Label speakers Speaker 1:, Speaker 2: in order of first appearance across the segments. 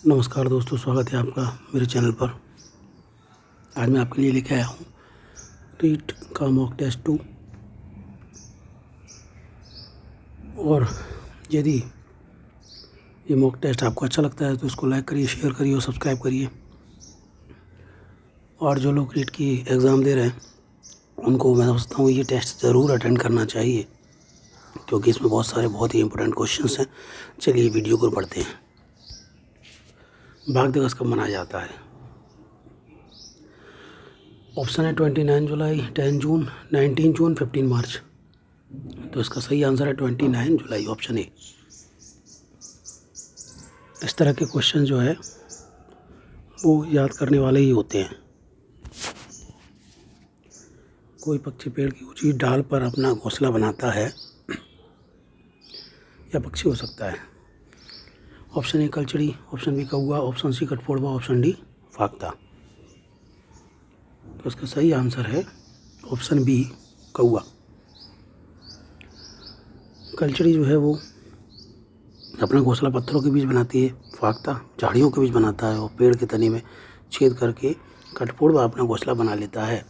Speaker 1: नमस्कार दोस्तों, स्वागत है आपका मेरे चैनल पर। आज मैं आपके लिए लेके आया हूँ रीट का मॉक टेस्ट 2। और यदि ये मॉक टेस्ट आपको अच्छा लगता है तो इसको लाइक करिए, शेयर करिए और सब्सक्राइब करिए। और जो लोग रीट की एग्ज़ाम दे रहे हैं उनको मैं समझता हूँ ये टेस्ट ज़रूर अटेंड करना चाहिए, क्योंकि इसमें बहुत ही इंपॉर्टेंट क्वेश्चंस हैं। चलिए वीडियो को पढ़ते हैं। बाघ दिवस कब मनाया जाता है? ऑप्शन है 29 जुलाई, 10 जून, 19 जून, 15 मार्च। तो इसका सही आंसर है 29 जुलाई, ऑप्शन ए। इस तरह के क्वेश्चन जो है वो याद करने वाले ही होते हैं। कोई पक्षी पेड़ की ऊंची डाल पर अपना घोंसला बनाता है, या पक्षी हो सकता है। ऑप्शन ए कलचड़ी, ऑप्शन बी कौवा, ऑप्शन सी कठफोड़वा, ऑप्शन डी फाख्ता। तो इसका सही आंसर है ऑप्शन बी कौवा। कलचड़ी जो है वो अपना घोंसला पत्थरों के बीच बनाती है, फाख्ता झाड़ियों के बीच बनाता है और पेड़ के तने में छेद करके कठफोड़वा अपना घोंसला बना लेता है।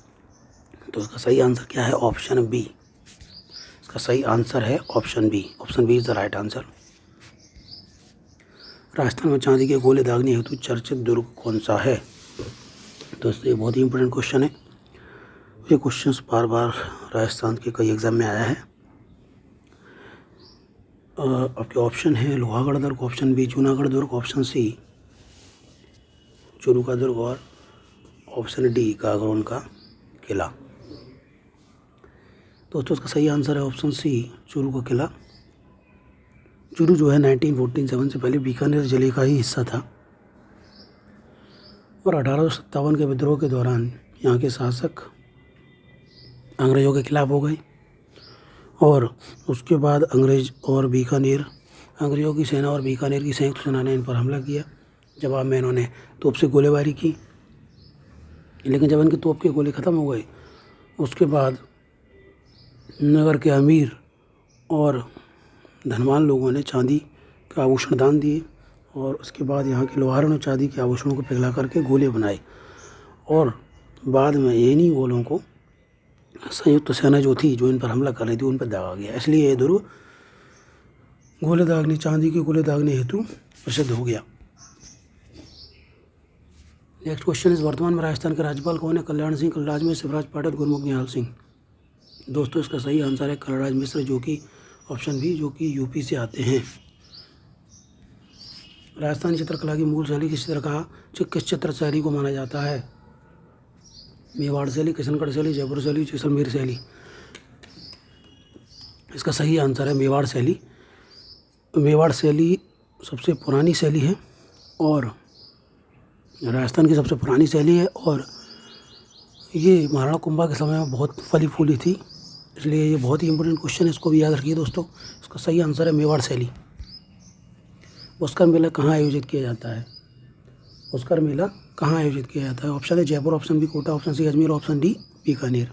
Speaker 1: तो इसका सही आंसर क्या है? Option B. इसका सही आंसर है option B. Option B is the right answer. Rajasthan में चांदी के गोले दागने हेतु चर्चित दुर्ग कौन सा है? दोस्तों ये बहुत ही इंपॉर्टेंट क्वेश्चन है। ये क्वेश्चन बार बार राजस्थान के कई एग्जाम में आया है। आपके ऑप्शन है लोहागढ़ दुर्ग, ऑप्शन बी जूनागढ़ दुर्ग, ऑप्शन सी चूरू का दुर्ग और ऑप्शन डी गागरोन का किला। दोस्तों इसका सही आंसर है ऑप्शन सी चूरू का किला। चूरू जो है 1947 से पहले बीकानेर जिले का ही हिस्सा था और 1857 के विद्रोह के दौरान यहाँ के शासक अंग्रेज़ों के खिलाफ हो गए और उसके बाद अंग्रेज़ों की सेना और बीकानेर की संयुक्त सेना ने इन पर हमला किया। जवाब में इन्होंने तोप से गोलीबारी की, लेकिन जब इनके तोप के गोले ख़त्म हो गए उसके बाद नगर के अमीर और धनवान लोगों ने चांदी के आभूषण दान दिए और उसके बाद यहाँ के लोहारों ने चांदी के आभूषणों को पिघला करके गोले बनाए और बाद में इन्हीं गोलों को संयुक्त सेना जो थी, जो इन पर हमला कर रही थी, उन पर दागा गया। इसलिए ये दुर्ग चांदी के गोले दागने हेतु प्रसिद्ध हो गया। नेक्स्ट क्वेश्चन इस वर्तमान में राजस्थान के राज्यपाल कौन है? कल्याण सिंह, कलराज मिश्र, शिवराज पाठक, गुरमुख निहाल सिंह। दोस्तों इसका सही आंसर है कलराज मिश्र, जो कि ऑप्शन बी, जो कि यूपी से आते हैं। राजस्थानी चित्रकला की मूल शैली किस चित्र शैली को माना जाता है? मेवाड़ शैली, किशनगढ़ शैली, जयपुर शैली, जैसलमेर शैली। इसका सही आंसर है मेवाड़ शैली। मेवाड़ शैली सबसे पुरानी शैली है और राजस्थान की सबसे पुरानी शैली है और ये महाराणा कुंभा के समय में बहुत फली फूली थी, इसलिए ये बहुत ही इंपॉर्टेंट क्वेश्चन है। इसको भी याद रखिए दोस्तों। इसका सही आंसर है मेवाड़ शैली। पुष्कर मेला कहाँ आयोजित किया जाता है? पुष्कर मेला कहाँ आयोजित किया जाता है? ऑप्शन है Jaipur, option B Kota, option C Ajmer, option D Bikaner.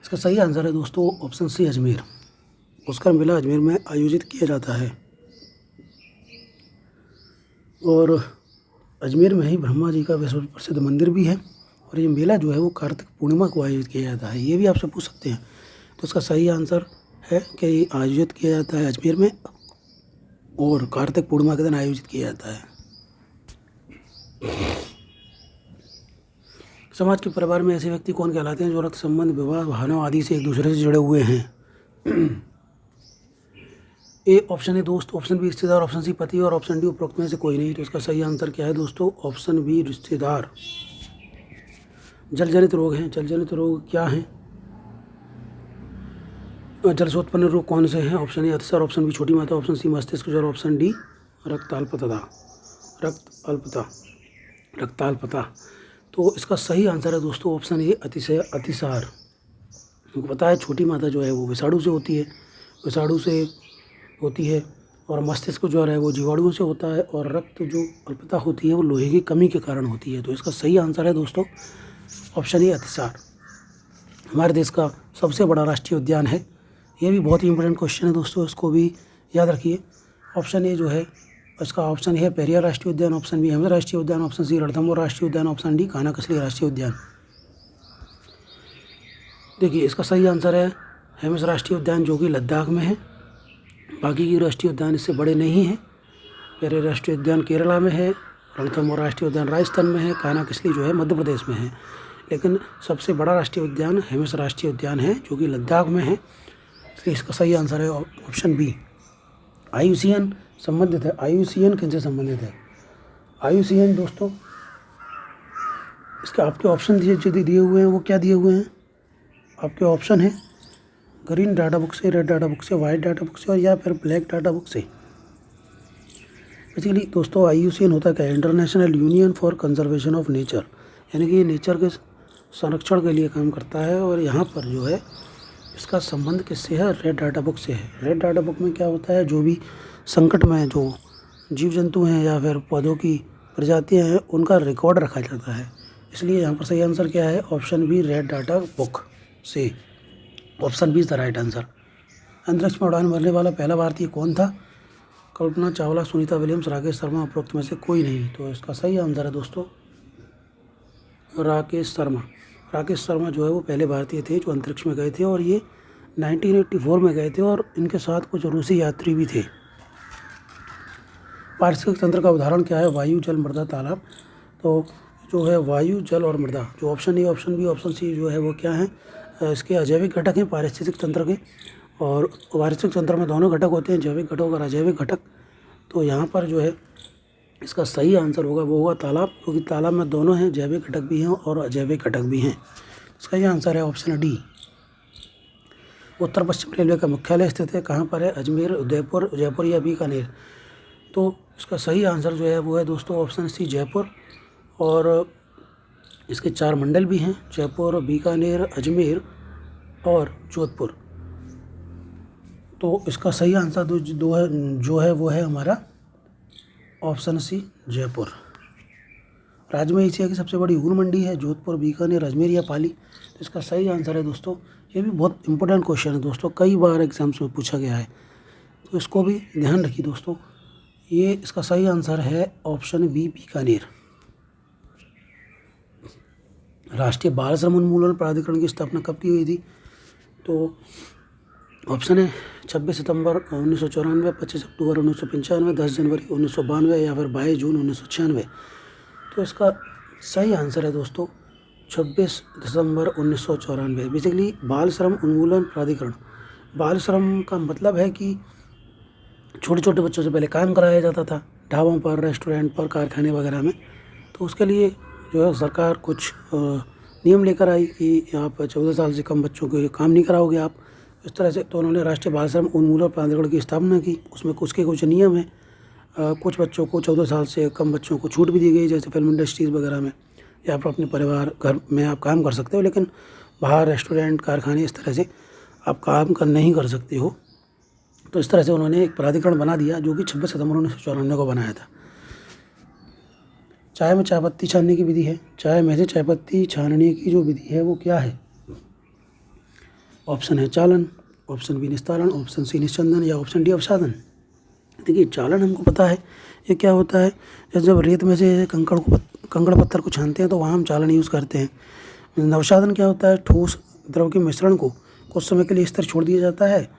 Speaker 1: इसका सही आंसर है दोस्तों ऑप्शन सी अजमेर। पुष्कर मेला अजमेर में आयोजित किया जाता है और अजमेर में ही ब्रह्मा जी का विश्व प्रसिद्ध मंदिर भी है और ये मेला जो है वो कार्तिक पूर्णिमा को आयोजित किया जाता है। ये भी आपसे पूछ सकते हैं। तो इसका सही आंसर है कि ये आयोजित किया जाता है अजमेर में और कार्तिक पूर्णिमा के दिन आयोजित किया जाता है। समाज के परिवार में ऐसे व्यक्ति कौन कहलाते हैं जो रक्त संबंध, विवाह, भावनाओं आदि से एक दूसरे से जुड़े हुए हैं? ए ऑप्शन है दोस्त, ऑप्शन बी रिश्तेदार, ऑप्शन सी पति और ऑप्शन डी उपरोक्त में से कोई नहीं। तो इसका सही आंसर क्या है दोस्तों? ऑप्शन बी रिश्तेदार। जल जनित रोग हैं। जल जनित रोग क्या हैं? जल से उत्पन्न रोग कौन से हैं? ऑप्शन ए अतिसार, ऑप्शन बी छोटी मात्रा, ऑप्शन सी मस्तिष्क ज्वर, ऑप्शन डी रक्त अल्पता। तो इसका सही आंसर है दोस्तों ऑप्शन ए अतिसार। हमको पता है छोटी मात्रा जो है वो विषाणु से होती है और मस्तिष्क ज्वर है वो जीवाणुओं से होता है और रक्त जो अल्पता होती है वो लोहे की कमी के कारण होती है। तो इसका सही आंसर है दोस्तों ऑप्शन ए अतिसार। हमारे देश का सबसे बड़ा राष्ट्रीय उद्यान है। ये भी बहुत ही इंपॉर्टेंट क्वेश्चन है दोस्तों, इसको भी याद रखिए। ऑप्शन ए जो है इसका ऑप्शन है पेरियार राष्ट्रीय उद्यान, ऑप्शन बी हेमिस राष्ट्रीय उद्यान, ऑप्शन सी रणथंभौर राष्ट्रीय उद्यान, ऑप्शन डी कानाकसली राष्ट्रीय उद्यान। देखिए इसका सही आंसर है हेमिस राष्ट्रीय उद्यान, जो कि लद्दाख में है। बाकी के राष्ट्रीय उद्यान इससे बड़े नहीं हैं। पेरियार राष्ट्रीय उद्यान केरला में है, रणथंभौर राष्ट्रीय उद्यान राजस्थान में है, कानाकसली जो है मध्य प्रदेश में है। लेकिन सबसे बड़ा राष्ट्रीय उद्यान हेमिस राष्ट्रीय उद्यान है, जो कि लद्दाख में है। इसलिए इसका सही आंसर है ऑप्शन बी। IUCN संबंधित है। IUCN किनसे संबंधित है? IUCN दोस्तों, इसके आपके ऑप्शन दिए हुए हैं, वो क्या दिए हुए हैं? आपके ऑप्शन है ग्रीन डाटा बुक से, रेड डाटा बुक से, वाइट डाटा बुक से और या फिर ब्लैक डाटा बुक से। बेसिकली दोस्तों IUCN होता क्या है? International union for conservation of nature, यानी कि नेचर के संरक्षण के लिए काम करता है। और यहाँ पर जो है इसका संबंध किससे है? रेड डाटा बुक से है। रेड डाटा बुक में क्या होता है? जो भी संकट में जो जीव जंतु हैं या फिर पौधों की प्रजातियाँ हैं, उनका रिकॉर्ड रखा जाता है। इसलिए यहाँ पर सही आंसर क्या है? Option B, red data book से। Option B is the right answer. अंतरिक्ष में उड़ान भरने वाला पहला भारतीय कौन था? कल्पना चावला, सुनीता विलियम्स, राकेश शर्मा, उपरोक्त में से कोई नहीं। तो इसका सही आंसर है दोस्तों राकेश शर्मा। राकेश शर्मा जो है वो पहले भारतीय थे जो अंतरिक्ष में गए थे, और ये 1984 में गए थे, और इनके साथ कुछ रूसी यात्री भी थे। पारिस्थितिक तंत्र का उदाहरण क्या है? वायु, जल, मृदा, तालाब। तो जो है वायु, जल और मृदा, जो option A, option B, option C जो है वो क्या है? इसके अजैविक घटक हैं पारिस्थितिक तंत्र के। और पारिस्थितिक तंत्र में दोनों घटक होते हैं, जैविक घटक और अजैविक घटक। तो यहाँ पर जो है इसका सही आंसर होगा वो होगा तालाब, क्योंकि तालाब में दोनों हैं, जैविक घटक भी हैं और अजैविक घटक भी हैं। इसका ये आंसर है ऑप्शन डी। उत्तर पश्चिम रेलवे का मुख्यालय स्थित है कहाँ पर है? अजमेर, उदयपुर, जयपुर या बीकानेर। तो इसका सही आंसर जो है वो है दोस्तों ऑप्शन सी, जयपुर। और इसके 4 मंडल भी हैं, जयपुर, बीकानेर, अजमेर और जोधपुर। तो इसका सही आंसर जो है वो है हमारा ऑप्शन सी, जयपुर। राज्य में एशिया की सबसे बड़ी ऊन मंडी है जोधपुर, बीकानेर, अजमेर या पाली। तो इसका सही आंसर है दोस्तों, ये भी बहुत इंपॉर्टेंट क्वेश्चन है दोस्तों, कई बार एग्जाम्स में पूछा गया है, तो इसको भी ध्यान रखिए दोस्तों। ये इसका सही आंसर है ऑप्शन बी, बीकानेर। राष्ट्रीय बाल श्रम उन्मूलन प्राधिकरण की स्थापना कब की हुई थी? तो ऑप्शन है 26 सितंबर 1994, 25 अक्टूबर 1995, 10 जनवरी 1992 या फिर 22 जून 1996। तो इसका सही आंसर है दोस्तों 26 दिसंबर 1994। बेसिकली बाल श्रम उन्मूलन प्राधिकरण, बाल श्रम का मतलब है कि छोटे छोटे बच्चों से पहले काम कराया जाता था ढाबों पर, रेस्टोरेंट पर, कारखाने वगैरह में। तो उसके लिए जो है सरकार कुछ नियम लेकर आई कि आप 14 साल से कम बच्चों को काम नहीं कराओगे आप, इस तरह से। तो उन्होंने राष्ट्रीय बाल श्रम उन्मूलन प्राधिकरण की स्थापना की। उसमें कुछ नियम हैं। कुछ बच्चों को 14 साल से कम बच्चों को छूट भी दी गई, जैसे फिल्म इंडस्ट्रीज़ वगैरह में, या फिर अपने परिवार घर में आप काम कर सकते हो, लेकिन बाहर रेस्टोरेंट, कारखाने, इस तरह से आप काम नहीं कर सकते हो। तो इस तरह से उन्होंने एक प्राधिकरण बना दिया, जो कि 26 सितंबर 1994 को बनाया था। चाय में चाय पत्ती छानने की विधि है, चाय में से चाय पत्ती छानने की जो विधि है वो क्या है? ऑप्शन है चालन, ऑप्शन बी निस्तारण, ऑप्शन सी निस्चंदन या ऑप्शन डी अवसादन। देखिए चालन हमको पता है ये क्या होता है, जब रेत में से कंकड़ पत्थर को छानते हैं तो वहाँ हम चालन यूज़ करते हैं। अवसादन क्या होता है? ठोस द्रव के मिश्रण को कुछ समय के लिए इस तरह छोड़ दिया जाता है,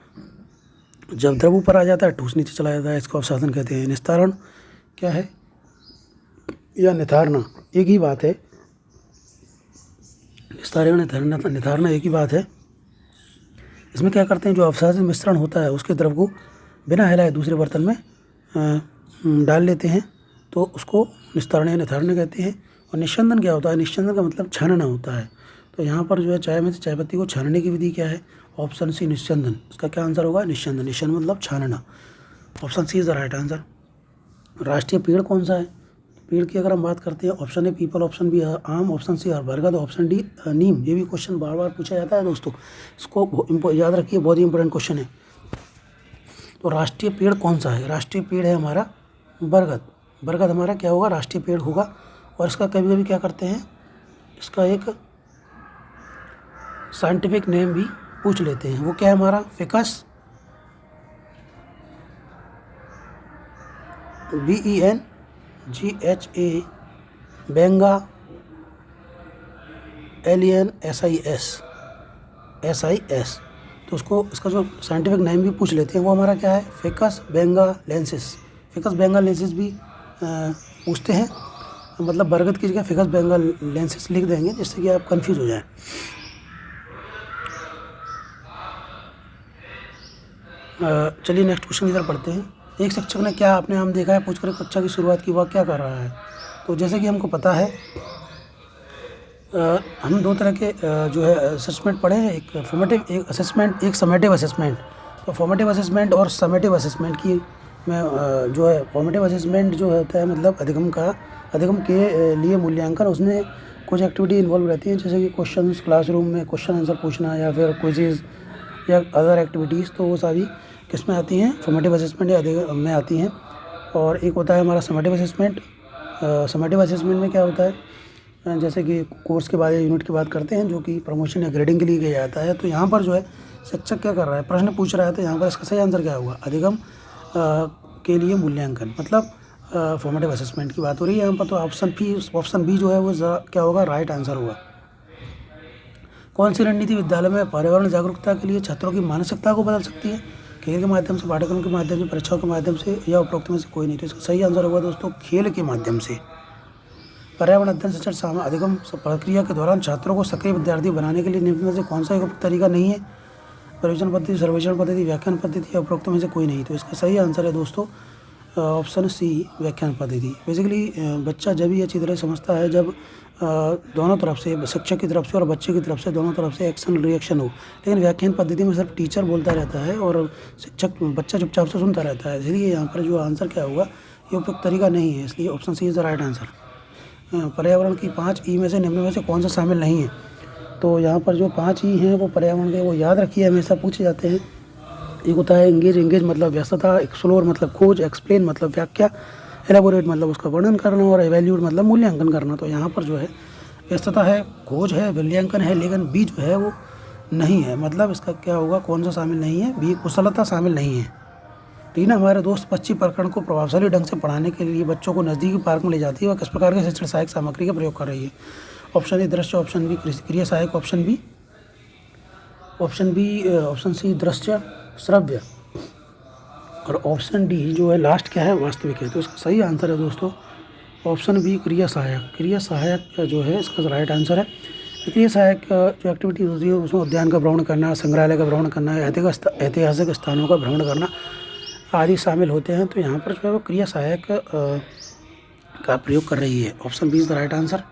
Speaker 1: जब द्रव ऊपर आ जाता है ठोस नीचे चला जाता है, इसको अवसादन कहते हैं। निस्तारण क्या है? या निथारना एक ही बात है। निस्तारण निथारना एक ही बात है। इसमें क्या करते हैं, जो अवसादित मिश्रण होता है उसके द्रव को बिना हिलाए दूसरे बर्तन में डाल लेते हैं, तो उसको निस्तारण या निथारण कहते हैं। और निस्चंदन क्या होता है? निस्चंदन का मतलब छानना होता है। तो यहाँ पर जो है चाय में से चाय पत्ती को छानने की विधि क्या है? ऑप्शन सी निस्चंदन। इसका क्या आंसर होगा? निस्चंदन। निस्चंदन मतलब छानना। Option C is the right answer. राष्ट्रीय पेड़ कौन सा है? पेड़ की अगर हम बात करते हैं, ऑप्शन ए पीपल, ऑप्शन बी आम, ऑप्शन सी बरगद, ऑप्शन डी नीम। ये भी क्वेश्चन बार बार पूछा जाता है दोस्तों, इसको याद रखिए, बहुत ही इंपॉर्टेंट क्वेश्चन है। तो राष्ट्रीय पेड़ कौन सा है? राष्ट्रीय पेड़ है हमारा बरगद। बरगद हमारा क्या होगा? राष्ट्रीय पेड़ होगा। और इसका कभी कभी क्या करते हैं, इसका एक साइंटिफिक नेम भी पूछ लेते हैं, वो क्या है हमारा? फिकस BENGHA बेंगा LENSIS। तो उसको इसका जो साइंटिफिक नेम भी पूछ लेते हैं, वो हमारा क्या है, फिकस बेंगालेंसिस। फिकस बेंगालेंसिस भी पूछते हैं, मतलब बरगद की जगह फिकस बेंगालेंसिस लिख देंगे जिससे कि आप कंफ्यूज हो जाएं। चलिए नेक्स्ट क्वेश्चन इधर पढ़ते हैं। एक शिक्षक ने क्या अपने हम देखा है पूछकर कक्षा की शुरुआत की, वह क्या कर रहा है। तो जैसे कि हमको पता है हम दो तरह के जो है असेसमेंट पढ़े हैं, एक फॉर्मेटिव एक असेसमेंट, एक समेटिव असेसमेंट। तो फॉर्मेटिव असेसमेंट और समेटिव असेसमेंट की में जो है फॉर्मेटिव असेसमेंट जो होता है मतलब अधिगम के लिए मूल्यांकन, उसमें कुछ एक्टिविटी इन्वॉल्व रहती हैं जैसे कि क्वेश्चंस क्लासरूम में क्वेश्चन आंसर पूछना या फिर क्विज़ या अदर एक्टिविटीज़। तो वो सारी किस में आती हैं, फॉर्मेटिव असेसमेंट या अधिगम में आती हैं। और एक होता है हमारा समेटिव असेसमेंट। समेटिव असेसमेंट में क्या होता है, जैसे कि कोर्स के बाद या यूनिट की बात करते हैं जो कि प्रमोशन या ग्रेडिंग के लिए किया जाता है। तो यहाँ पर जो है शिक्षक क्या कर रहा है, प्रश्न पूछ रहा है, तो यहाँ पर इसका सही आंसर क्या होगा, अधिगम के लिए मूल्यांकन, मतलब फॉर्मेटिव असेसमेंट की बात हो रही है यहाँ पर। तो ऑप्शन बी जो है वो क्या होगा, राइट आंसर होगा। कौन सी रणनीति विद्यालय में पर्यावरण जागरूकता के लिए छात्रों की मानसिकता को बदल सकती है, खेल के माध्यम से, पाठ्यक्रम के माध्यम से, परीक्षाओं के माध्यम से या उपरोक्त में से कोई नहीं। तो इसका सही आंसर होगा दोस्तों खेल के माध्यम से। पर्यावरण अध्ययन शिक्षण अधिगम प्रक्रिया के दौरान छात्रों को सक्रिय विद्यार्थी बनाने के लिए निम्न में से कौन सा एक तरीका नहीं है, प्रयोजन पद्धति, सर्वेक्षण पद्धति, व्याख्यान पद्धति या उपरोक्त में से कोई नहीं। तो इसका सही आंसर है दोस्तों ऑप्शन सी, व्याख्यान पद्धति। बेसिकली बच्चा जब ही अच्छी तरह समझता है जब दोनों तरफ से, शिक्षक की तरफ से और बच्चे की तरफ से, दोनों तरफ से एक्शन रिएक्शन हो। लेकिन व्याख्यान पद्धति में सिर्फ टीचर बोलता रहता है और बच्चा चुपचाप से सुनता रहता है, इसलिए यहाँ पर जो आंसर क्या होगा, ये उपयुक्त तरीका नहीं है, इसलिए option C is the right answer. पर्यावरण की 5 ई में से निम्न में से कौन सा शामिल नहीं है। तो यहाँ पर जो 5 ई हैं वो पर्यावरण के, वो याद रखिए, हमेशा पूछे जाते हैं। एक होता है एंगेज मतलब व्यस्तता, एक्सप्लोर मतलब खोज, एक्सप्लेन मतलब व्याख्या, एलाबोरेट मतलब उसका वर्णन करना और एवेल्यूट मतलब मूल्यांकन करना। तो यहाँ पर जो है व्यस्तता है, खोज है, मूल्यांकन है, लेकिन बी जो है वो नहीं है, मतलब इसका क्या होगा, कौन सा शामिल नहीं है, बी कुशलता शामिल नहीं है। टीना हमारे दोस्त पक्षी प्रकरण को प्रभावशाली ढंग से पढ़ाने के लिए बच्चों को नज़दीकी पार्क में ले जाती है, वह किस प्रकार के शिक्षण सहायक सामग्री का प्रयोग कर रही है। ऑप्शन ए दृश्य, ऑप्शन बी क्रिया सहायक, ऑप्शन सी दृश्य श्रव्य और ऑप्शन डी जो है लास्ट क्या है, वास्तविक है। तो इसका सही आंसर है दोस्तों ऑप्शन बी क्रिया सहायक। क्रिया सहायक जो है इसका राइट आंसर है। क्रिया सहायक जो एक्टिविटी होती है उसमें उद्यान का भ्रमण करना, संग्रहालय का भ्रमण करना, ऐतिहासिक स्थानों का भ्रमण करना आदि शामिल होते हैं। तो यहाँ पर जो है वो क्रिया सहायक का प्रयोग कर रही है। Option B is the right answer.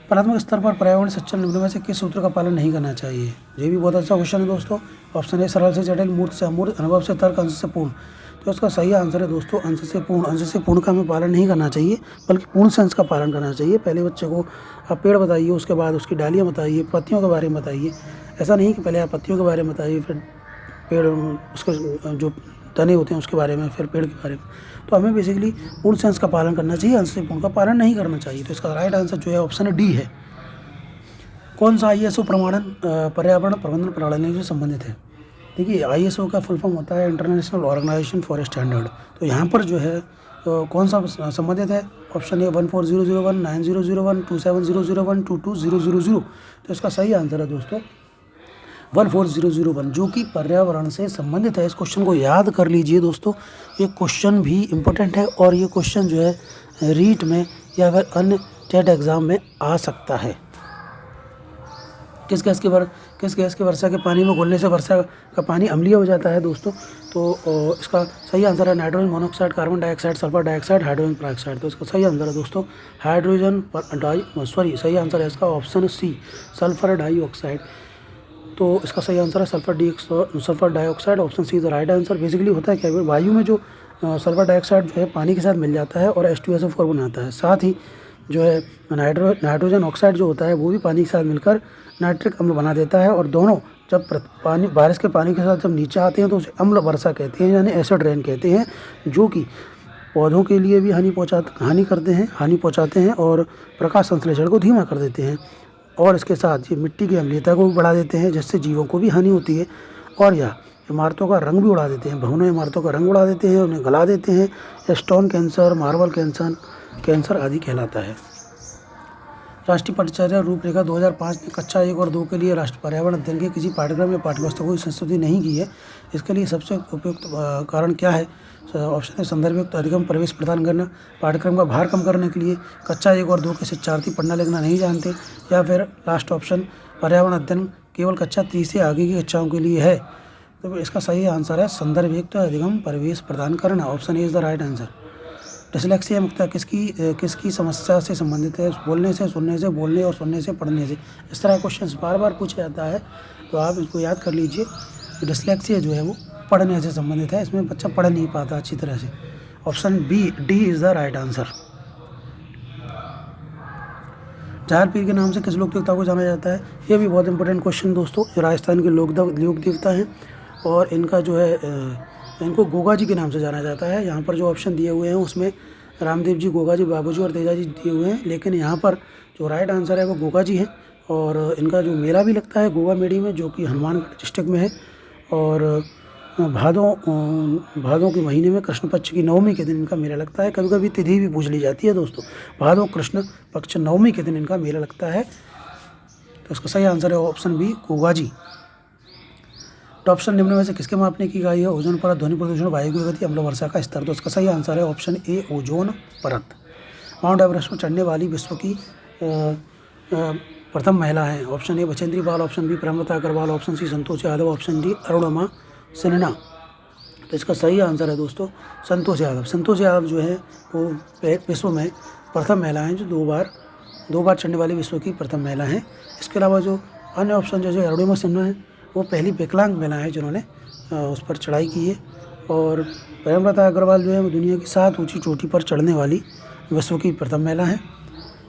Speaker 1: प्राथमिक स्तर पर पर्यावरण शिक्षण निम्न में से किस सूत्र का पालन नहीं करना चाहिए। ये भी बहुत अच्छा क्वेश्चन है दोस्तों। ऑप्शन ए सरल से जटिल, मूर्त से अमूर्त, अनुभव से तर्क, अंश से पूर्ण। तो इसका सही आंसर है दोस्तों अंश से पूर्ण। अंश से पूर्ण का हमें पालन नहीं करना चाहिए, बल्कि पूर्ण से अंश का पालन करना चाहिए। पहले बच्चे को आप पेड़ बताइए, उसके बाद उसकी डालियाँ बताइए, पत्तियों के बारे में बताइए। ऐसा नहीं कि पहले आप पत्तियों के बारे में बताइए, फिर पेड़ उसके जो तने होते हैं उसके बारे में, फिर पेड़ के बारे में। तो हमें बेसिकली पूर्ण से अंश का पालन करना चाहिए, अंश से पूर्ण का पालन नहीं करना चाहिए। तो इसका राइट आंसर जो है ऑप्शन डी है। कौन सा ISO प्रमाणन पर्यावरण प्रबंधन प्रणाली से संबंधित है। देखिए ISO का फुल फॉर्म होता है इंटरनेशनल ऑर्गेनाइजेशन फॉर स्टैंडर्ड। तो यहाँ पर जो है कौन सा संबंधित है। ऑप्शन ए 14001, 9001, 27001, 22000। तो इसका सही आंसर है दोस्तों 14001 जो कि पर्यावरण से संबंधित है। इस क्वेश्चन को याद कर लीजिए दोस्तों, ये क्वेश्चन भी इम्पोर्टेंट है और ये क्वेश्चन जो है रीट में या फिर अन्य टेट एग्ज़ाम में आ सकता है। किस गैस के वर्षा के पानी में घुलने से वर्षा का पानी अम्लीय हो जाता है दोस्तों। तो इसका सही आंसर है nitrogen monoxide, carbon dioxide, sulphur dioxide, hydrogen peroxide. तो इसका सही आंसर है दोस्तों सही आंसर है इसका ऑप्शन सी, सल्फर डाइऑक्साइड। तो इसका सही आंसर है sulphur dioxide. Option C is the right answer. Basically होता है क्या, वायु में जो सल्फर डाइऑक्साइड जो है पानी के साथ मिल जाता है और H2SO4 बनाता है। साथ ही जो है नाइट्रोजन ऑक्साइड जो होता है वो भी पानी के साथ मिलकर नाइट्रिक अम्ल बना देता है। और दोनों जब पानी बारिश के पानी के साथ जब नीचे आते हैं तो उसे अम्ल वर्षा कहते हैं, यानी एसिड रेन कहते हैं, जो कि पौधों के लिए भी हानि पहुँचाते हैं और प्रकाश संश्लेषण को धीमा कर देते हैं। और इसके साथ ये मिट्टी की अम्लीयता को भी बढ़ा देते हैं, जिससे जीवों को भी हानि होती है। और यह इमारतों का रंग भी उड़ा देते हैं, भवनों इमारतों का रंग उड़ा देते हैं, उन्हें गला देते हैं। स्टोन कैंसर, मार्बल कैंसर आदि कहलाता है। राष्ट्रीय परिचर्या रूपरेखा 2005 में कक्षा 1 और 2 के लिए राष्ट्रीय पर्यावरण अध्ययन के किसी पाठ्यक्रम या पाठ्यपुस्तकों की संस्तुति नहीं की है। इसके लिए सबसे उपयुक्त कारण क्या है? ऑप्शन है संदर्भयुक्त अधिगम प्रवेश प्रदान करना, पाठ्यक्रम का भार कम करने के लिए, कक्षा 1 और 2 के शिक्षार्थी पढ़ना लिखना नहीं जानते, या फिर लास्ट ऑप्शन पर्यावरण अध्ययन केवल कक्षा 3 से आगे की कक्षाओं के लिए है। तो इसका सही आंसर है संदर्भयुक्त अधिगम प्रवेश प्रदान करना। Option A is the right answer. Dyslexia मुक्तता किसकी समस्या से संबंधित है? बोलने से, सुनने से, बोलने और सुनने से, पढ़ने से। इस तरह क्वेश्चन बार बार पूछा जाता है, तो आप इसको याद कर लीजिए। डिसलेक्सिया जो है वो पढ़ने से संबंधित है, इसमें बच्चा पढ़ नहीं पाता अच्छी तरह से। Option D is the right answer. जाहिर पीर के नाम से किस लोक देवता को जाना जाता है? ये भी बहुत इंपॉर्टेंट क्वेश्चन दोस्तों। जो राजस्थान के लोक देवता हैं और इनका जो है इनको गोगा जी के नाम से जाना जाता है। यहाँ पर जो ऑप्शन दिए हुए हैं उसमें रामदेव जी, गोगा जी, बाबू जी और तेजा जी दिए हुए हैं, लेकिन यहाँ पर जो राइट आंसर है वो गोगा जी है। और इनका जो मेला भी लगता है गोगा मेड़ी में, जो कि हनुमानगढ़ डिस्ट्रिक्ट में है। और भादों के महीने में कृष्ण पक्ष की नवमी के दिन इनका मेला लगता है। कभी कभी तिथि भी पूछ ली जाती है दोस्तों। भादों कृष्ण पक्ष नवमी के दिन इनका मेला लगता है। तो इसका सही आंसर है option B, Goga ji. Option निम्न में से किसके मापने की गई है? ओजोन परत, ध्वनि प्रदूषण, वायु की गति, अम्ल वर्षा का स्तर। तो इसका सही आंसर है ऑप्शन ए, ओजोन परत। माउंट एवरेस्ट पर चढ़ने वाली विश्व की प्रथम महिला है। Option A Bachendri Pal, option B Premlata Agarwal, option C Santosh Yadav, option D Arunima Sinha. तो इसका सही आंसर है दोस्तों संतोष यादव। संतोष यादव जो है वो विश्व में प्रथम महिला हैं, जो दो बार चढ़ने वाली विश्व की प्रथम महिला हैं। इसके अलावा जो अन्य ऑप्शन जैसे अरुणिमा सिन्हा है, वो पहली विकलांग महिला है जिन्होंने उस पर चढ़ाई की है। और प्रेमलता अग्रवाल जो है वो दुनिया की 7 ऊंची चोटी पर चढ़ने वाली विश्व की प्रथम महिला है।